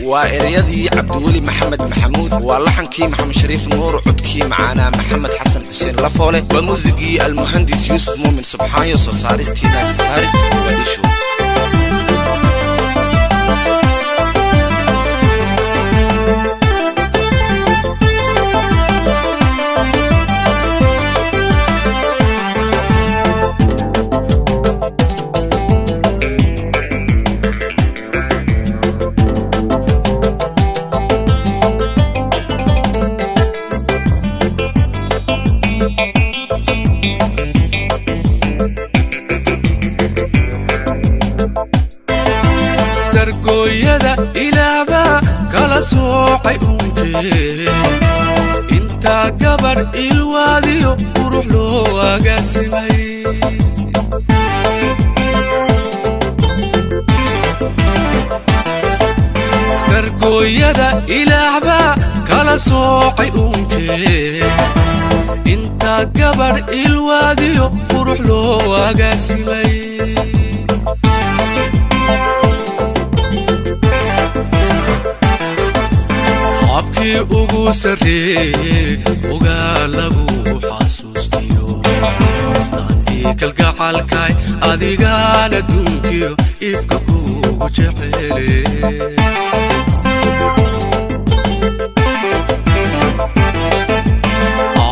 وإريادي عبدولي محمد محمود واللحنكي محمد شريف نور عدكي معانا محمد حسن حسين لفولي وموزيقي المهندس يوسف مؤمن سبحان يوسف سارستي ناس ستارست وغاديشو سرقويدا إلابا كلا سوحي أمكي انتا قبر الواديو وروح له أقاسمي سرقويدا إلابا كلا سوحي أمكي انتا قبر الواديو وروح له أقاسمي abki ugu sarreeyay ogaa lagu xasuustiyo astaantii kalgacalkay adigaan adduunkiyo ifka kugu jecele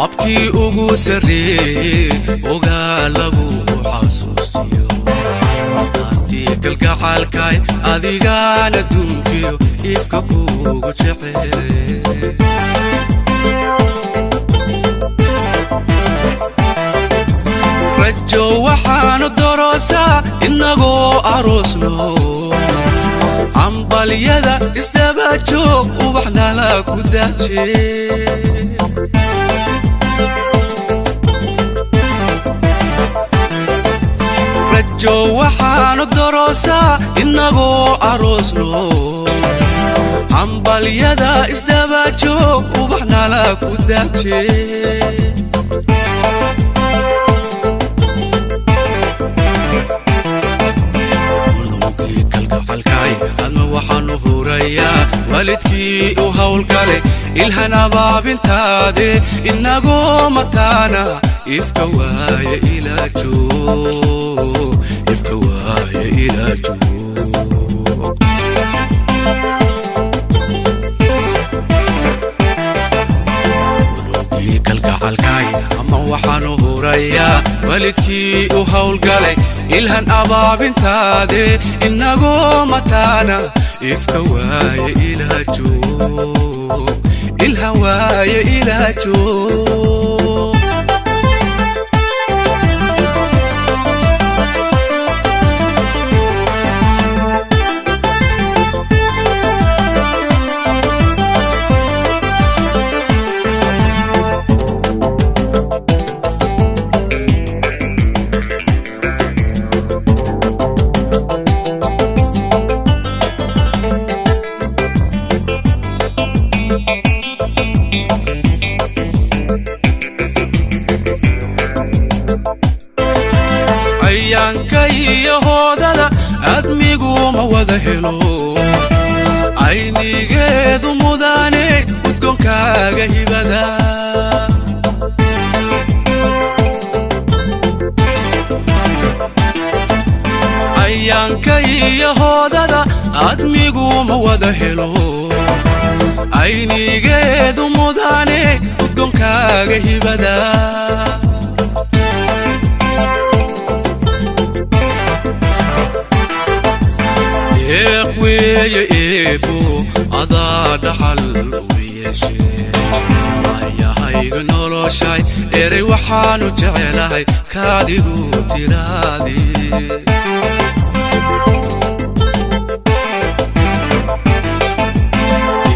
abki ugu sarreeyay ogaa lagu xasuustiyo astaantii kalgacalkay adigaan adduunkiyo ifka kugu jecele rajo waxaanu dorosaa inagoo aroosno cambalyada isdaba joog ubaxnala ku daaje rajo waxaanu dorosaa inagoo aroosno cambalyada isdaba joog ubaxnala ku daaje waxaanu hurayaa waalidkii u hawlgalay ilhana baabintaade inagoo mataana ifka waaye ilaa joog ifka waaye ilaa joog ulugii kalgacalkay ama waxaanu hurayaa waalidkii u hawlgalay ilhan abaabintaade inagoo mataana ifka waaye ilaa joog ilhan waaye ilaa joog ayaankayo hoodada admigu ma wada helo aynigeedu mudane udgoonkaaga hibada ayaankayo hoodada admigu ma wada helo aynigeedu mudane udgoonkaaga hibada يا إبو أضاء دحل ويشي يا هاي نورو شاي إري وحانو جعلهاي كادي وترادي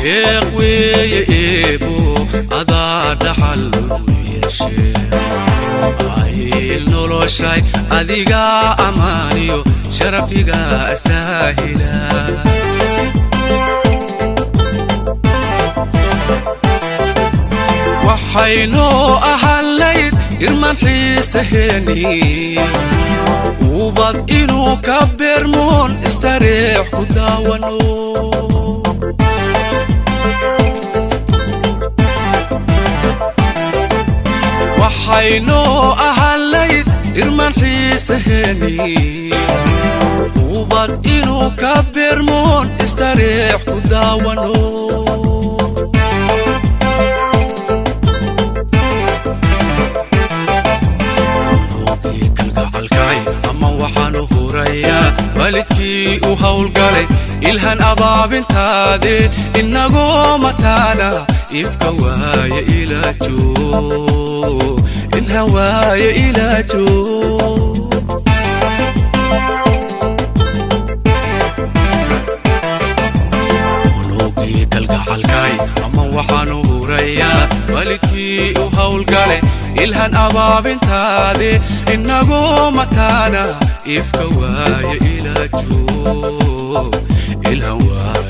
يا إبو أضاء دحل ويشي نورو شاي أديقا أمانيو شرفيقا أستاهلا وحينو أهليت إرمان حيسهني وبعد إنو كبر مون استريح كداوانو waxaynu ahalayd irman xiisaheni ubad inuu ka beermoon istariix ku daawano waxaanu hurayaa waalidkii u hawlgalay ilhan abaabintaade inagoo mataana ifka waaye ilaajo inha waaye ilaajo unugii kalgacalkay ama waxaanu hurayaa waalidkii u hawlgalay ilhan abaabintaade inagoo mataana ifka waaye ilaajo ilhan waaye